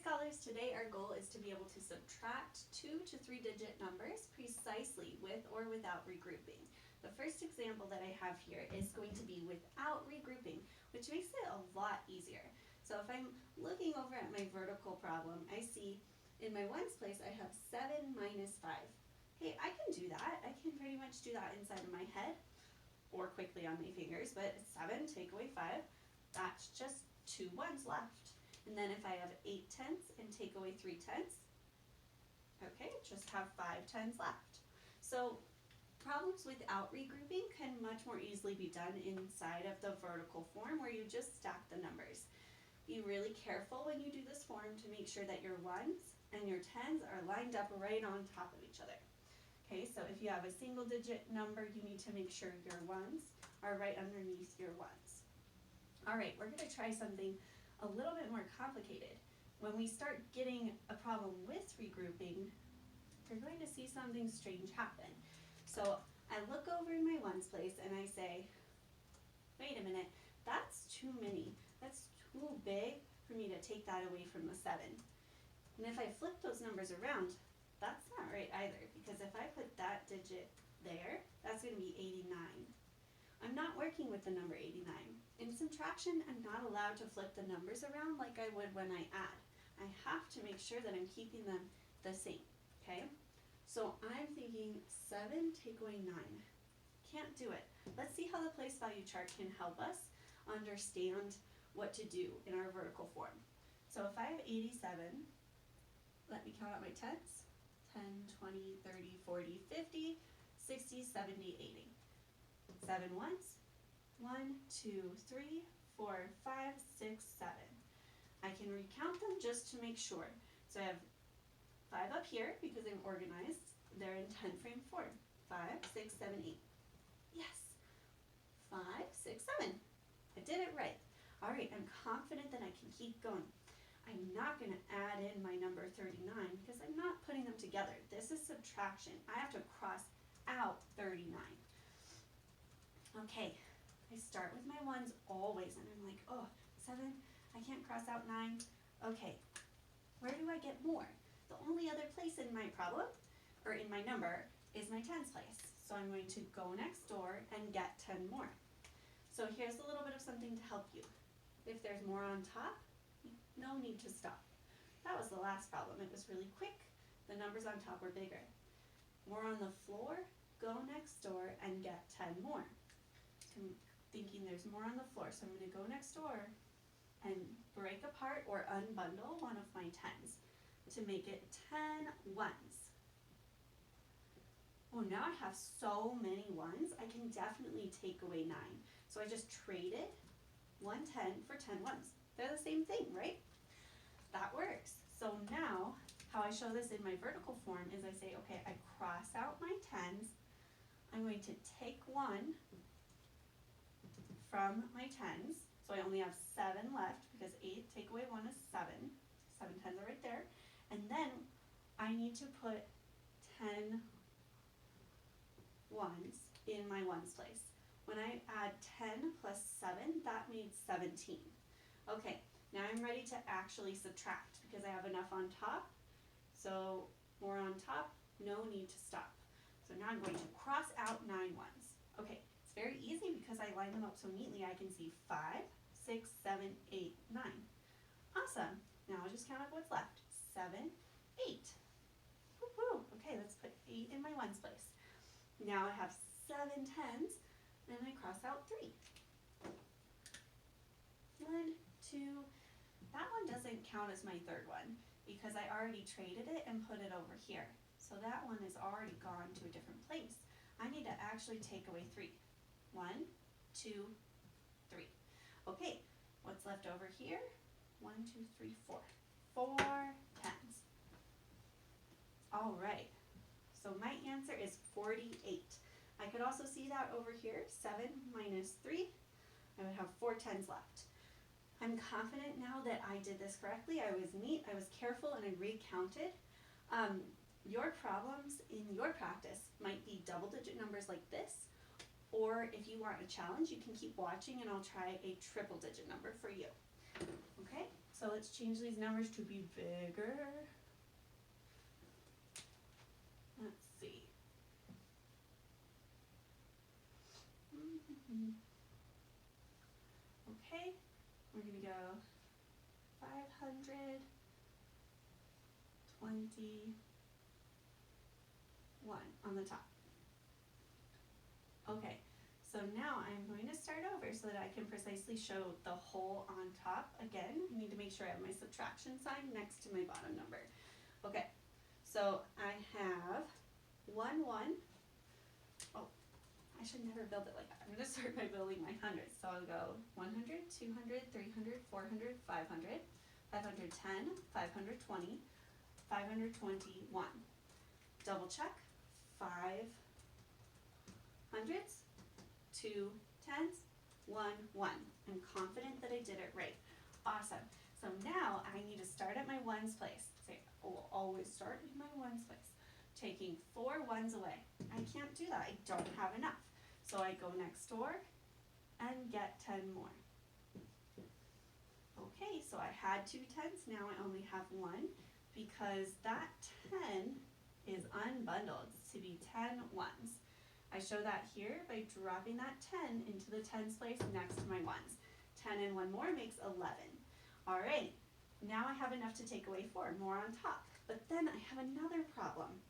scholars, today our goal is to be able to subtract 2 to 3 digit numbers precisely with or without regrouping. The first example that I have here is going to be without regrouping, which makes it a lot easier. So if I'm looking over at my vertical problem, I see in my ones place I have 7 minus 5. Hey, I can do that. I can pretty much do that inside of my head or quickly on my fingers, but 7 take away 5, that's just 2 ones left. And then if I have 8 tenths and take away 3 tenths, okay, just have 5 tenths left. So problems without regrouping can much more easily be done inside of the vertical form where you just stack the numbers. Be really careful when you do this form to make sure that your ones and your tens are lined up right on top of each other. Okay, so if you have a single digit number, you need to make sure your ones are right underneath your ones. All right, we're going to try something a little bit more complicated. When we start getting a problem with regrouping, you're going to see something strange happen. So I look over in my ones place and I say, wait a minute, that's too many. That's too big for me to take that away from the 7. And if I flip those numbers around, that's not right either, because if I put that digit there, that's going to be 89. I'm not working with the number 89. In subtraction, I'm not allowed to flip the numbers around like I would when I add. I have to make sure that I'm keeping them the same, okay? So I'm thinking 7 take away 9. Can't do it. Let's see how the place value chart can help us understand what to do in our vertical form. So if I have 87, let me count out my tens. 10, 20, 30, 40, 50, 60, 70, 80. 7 ones. 1, 2, 3, 4, 5, 6, 7. I can recount them just to make sure. So I have 5 up here because I'm organized. They're in 10 frame form. 5, 6, 7, 8. Yes. 5, 6, 7. I did it right. All right, I'm confident that I can keep going. I'm not going to add in my number 39 because I'm not putting them together. This is subtraction. I have to cross out 39. Okay. I start with my ones always, and I'm like, oh, 7, I can't cross out 9. Okay, where do I get more? The only other place in my problem, or in my number, is my tens place. So I'm going to go next door and get 10 more. So here's a little bit of something to help you. If there's more on top, no need to stop. That was the last problem. It was really quick. The numbers on top were bigger. More on the floor, go next door and get 10 more. Thinking there's more on the floor, so I'm going to go next door and break apart or unbundle one of my tens to make it 10 ones. Oh, now I have so many ones, I can definitely take away 9. So I just traded 1 10 for 10 ones. They're the same thing, right? That works. So now, how I show this in my vertical form is I say, okay, I cross out my tens. I'm going to take 1 from my tens, so I only have 7 left because 8 take away 1 is 7. 7 tens are right there. And then I need to put 10 ones in my ones place. When I add 10 plus 7, that made 17. Okay, now I'm ready to actually subtract because I have enough on top. So more on top, no need to stop. So now I'm going to cross out 9 ones. Okay. Very easy because I line them up so neatly. I can see 5, 6, 7, 8, 9. Awesome. Now I'll just count up what's left. 7, 8. Woo-hoo. Okay, let's put 8 in my ones place. Now I have 7 tens, and I cross out 3. 1, 2. That one doesn't count as my third one because I already traded it and put it over here. So that one is already gone to a different place. I need to actually take away 3. 1, 2, 3. Okay, what's left over here? 1, 2, 3, 4. 4 tens. All right, so my answer is 48. I could also see that over here, 7 minus 3. I would have 4 tens left. I'm confident now that I did this correctly. I was neat, I was careful, and I recounted. Your problems in your practice might be double-digit numbers like this, or if you want a challenge, you can keep watching and I'll try a triple-digit number for you. Okay, so So let's change these numbers to be bigger. Let's see. Okay, we're going to go 521 on the top. Okay, so now I'm going to start over so that I can precisely show the whole on top. Again, I need to make sure I have my subtraction sign next to my bottom number. Okay, so I have 1, 1. Oh, I should never build it like that. I'm going to start by building my hundreds. So I'll go 100, 200, 300, 400, 500, 510, 520, 521. Double check. 5 hundreds, 2 tens, 1 1. I'm confident that I did it right. Awesome. So now I need to start at my ones place. Say, I will always start in my ones place. Taking 4 ones away. I can't do that. I don't have enough. So I go next door and get 10 more. Okay, so I had 2 tens. Now I only have 1 because that 10 is unbundled to be 10 ones. I show that here by dropping that 10 into the tens place next to my ones. 10 and 1 more makes 11. All right, now I have enough to take away 4, more on top. But then I have another problem.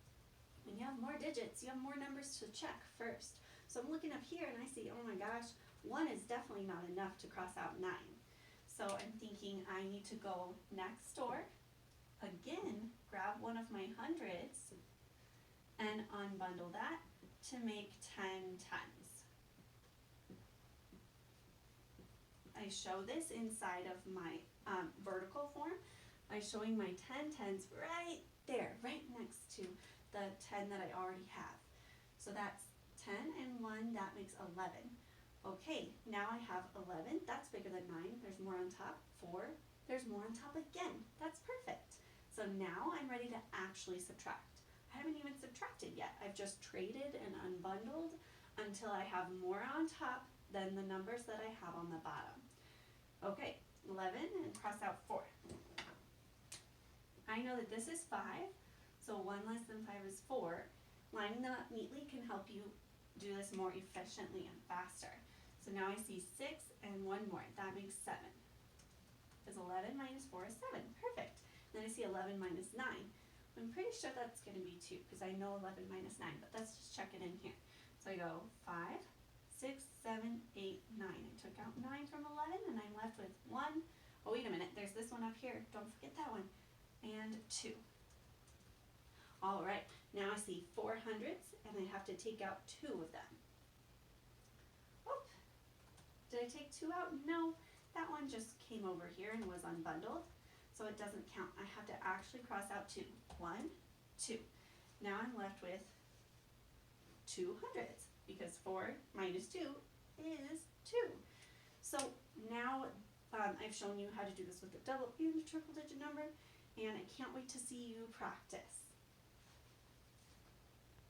When you have more digits, you have more numbers to check first. So I'm looking up here and I see, oh my gosh, 1 is definitely not enough to cross out 9. So I'm thinking I need to go next door, again, grab one of my hundreds and unbundle that to make 10 tens. I show this inside of my vertical form by showing my 10 tens right there, right next to the 10 that I already have. So that's 10 and 1, that makes 11. Okay, now I have 11, that's bigger than 9, there's more on top. 4, there's more on top again, that's perfect. So now I'm ready to actually subtract. I haven't even subtracted yet. I've just traded and unbundled until I have more on top than the numbers that I have on the bottom. Okay, 11 and cross out 4. I know that this is 5, so 1 less than 5 is 4. Lining them up neatly can help you do this more efficiently and faster. So now I see 6 and 1 more. That makes 7. Because 11 minus 4 is 7. Perfect. Then I see 11 minus 9. I'm pretty sure that's going to be 2 because I know 11 minus 9, but let's just check it in here. So I go 5, 6, 7, 8, 9. I took out 9 from 11 and I'm left with 1. Oh, wait a minute. There's this one up here. Don't forget that one. And 2. All right. Now I see 4 hundreds and I have to take out 2 of them. Oop. Did I take 2 out? No. That one just came over here and was unbundled. So it doesn't count. I have to actually cross out 2. 1, 2. Now I'm left with 2 hundreds because 4 minus 2 is 2. So now I've shown you how to do this with a double and a triple digit number, and I can't wait to see you practice.